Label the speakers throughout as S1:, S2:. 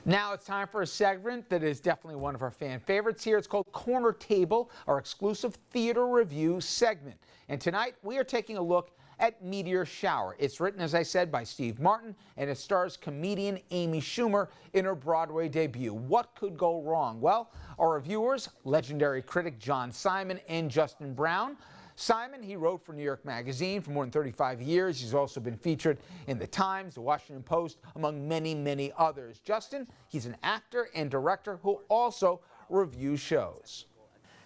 S1: Now it's time for a segment that is definitely one of our fan favorites here. It's called Corner Table, our exclusive theater review segment. And tonight we are taking a look at Meteor Shower. It's written, as I said, by Steve Martin, and it stars comedian Amy Schumer in her Broadway debut. What could go wrong? Well, our reviewers, legendary critic John Simon and Justin Brown. Simon, he wrote for New York Magazine for more than 35 years. He's also been featured in The Times, The Washington Post, among many, many others. Justin, he's an actor and director who also reviews shows.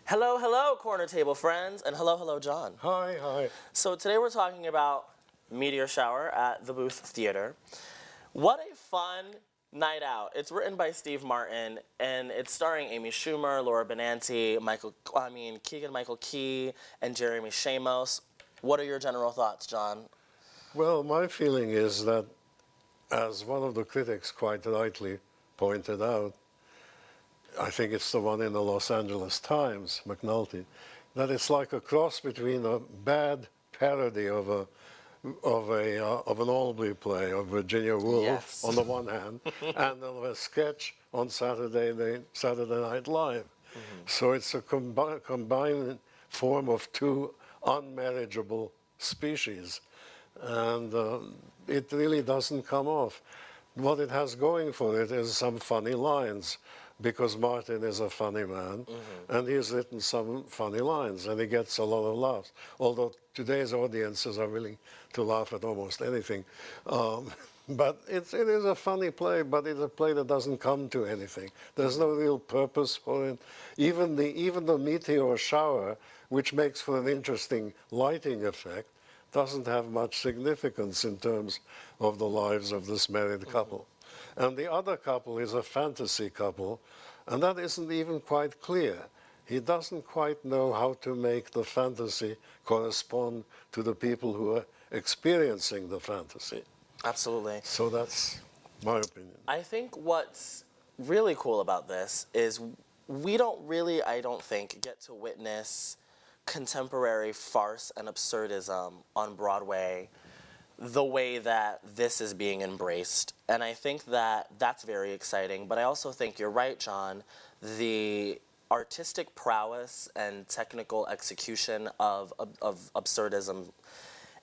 S2: Hello, hello, Corner Table friends, and hello, hello, John.
S3: Hi, hi.
S2: So today we're talking about Meteor Shower at the Booth Theater. What a fun night out. It's written by Steve Martin, and it's starring Amy Schumer, Laura Benanti, Keegan-Michael Key, and Jeremy Shamos. What are your general thoughts, John?
S3: Well, my feeling is that, as one of the critics quite rightly pointed out, I think it's the one in the Los Angeles Times, McNulty, that it's like a cross between a bad parody of an Albee play of Virginia Woolf,
S2: yes,
S3: on the one hand, and of a sketch on Saturday Night Live. Mm-hmm. So it's a combined form of two unmarriageable species, and it really doesn't come off. What it has going for it is some funny lines, because Martin is a funny man, mm-hmm, and he's written some funny lines, and he gets a lot of laughs. Although today's audiences are willing to laugh at almost anything. But it is a funny play, but it's a play that doesn't come to anything. There's no real purpose for it. Even the Meteor Shower, which makes for an interesting lighting effect, doesn't have much significance in terms of the lives of this married couple. Mm-hmm. And the other couple is a fantasy couple, and that isn't even quite clear. He doesn't quite know how to make the fantasy correspond to the people who are experiencing the fantasy.
S2: Absolutely.
S3: So that's my opinion.
S2: I think what's really cool about this is we don't really, I don't think, get to witness contemporary farce and absurdism on Broadway the way that this is being embraced. And I think that that's very exciting. But I also think you're right, John. The artistic prowess and technical execution of absurdism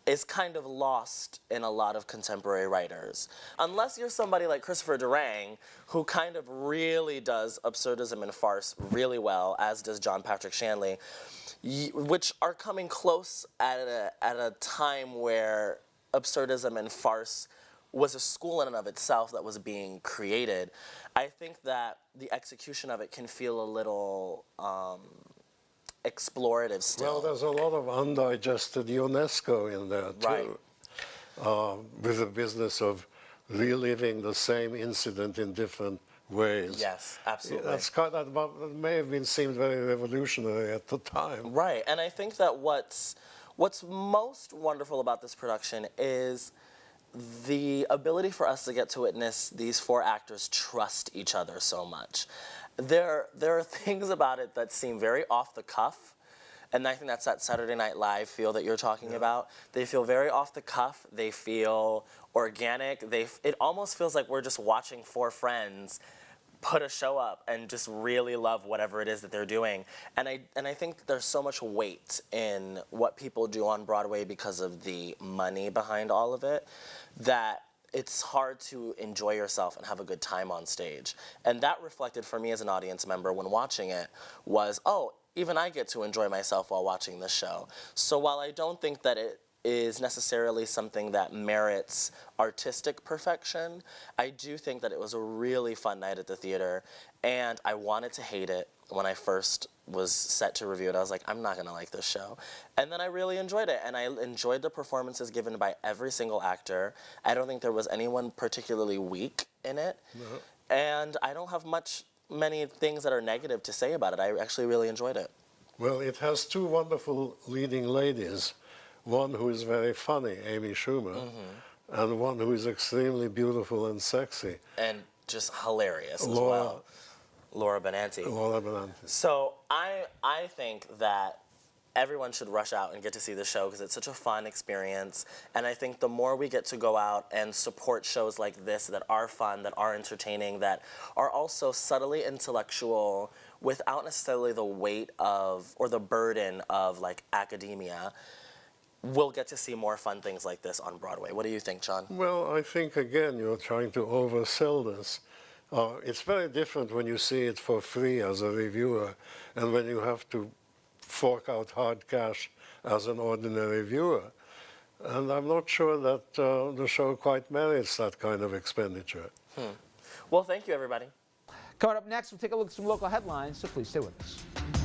S2: is kind of lost in a lot of contemporary writers. Unless you're somebody like Christopher Durang, who kind of really does absurdism and farce really well, as does John Patrick Shanley, which are coming close at a time where absurdism and farce was a school in and of itself that was being created. I think that the execution of it can feel a little explorative still.
S3: Well, there's a lot of undigested UNESCO in there, too.
S2: Right.
S3: With the business of reliving the same incident in different ways.
S2: Yes, absolutely.
S3: That may have seemed very revolutionary at the time.
S2: Right, and I think that what's most wonderful about this production is the ability for us to get to witness these four actors trust each other so much. There are things about it that seem very off the cuff, and I think that's that Saturday Night Live feel that you're talking about. They feel very off the cuff. They feel organic. It almost feels like we're just watching four friends put a show up and just really love whatever it is that they're doing. And I think there's so much weight in what people do on Broadway because of the money behind all of it, that it's hard to enjoy yourself and have a good time on stage. And that reflected for me as an audience member when watching it was, oh, even I get to enjoy myself while watching this show. So while I don't think that it is necessarily something that merits artistic perfection, I do think that it was a really fun night at the theater, and I wanted to hate it when I first was set to review it. I was like, I'm not gonna like this show. And then I really enjoyed it, and I enjoyed the performances given by every single actor. I don't think there was anyone particularly weak in it, and I don't have many things that are negative to say about it. I actually really enjoyed it.
S3: Well, it has two wonderful leading ladies. One who is very funny, Amy Schumer, mm-hmm, and one who is extremely beautiful and sexy.
S2: And just hilarious as well. Laura Benanti.
S3: Laura Benanti.
S2: So I think that everyone should rush out and get to see the show because it's such a fun experience. And I think the more we get to go out and support shows like this that are fun, that are entertaining, that are also subtly intellectual without necessarily the weight of or the burden of like academia, we'll get to see more fun things like this on Broadway. What do you think, John?
S3: Well, I think, again, you're trying to oversell this. It's very different when you see it for free as a reviewer and when you have to fork out hard cash as an ordinary viewer. And I'm not sure that the show quite merits that kind of expenditure.
S2: Well, thank you, everybody.
S1: Coming up next, we'll take a look at some local headlines, so please stay with us.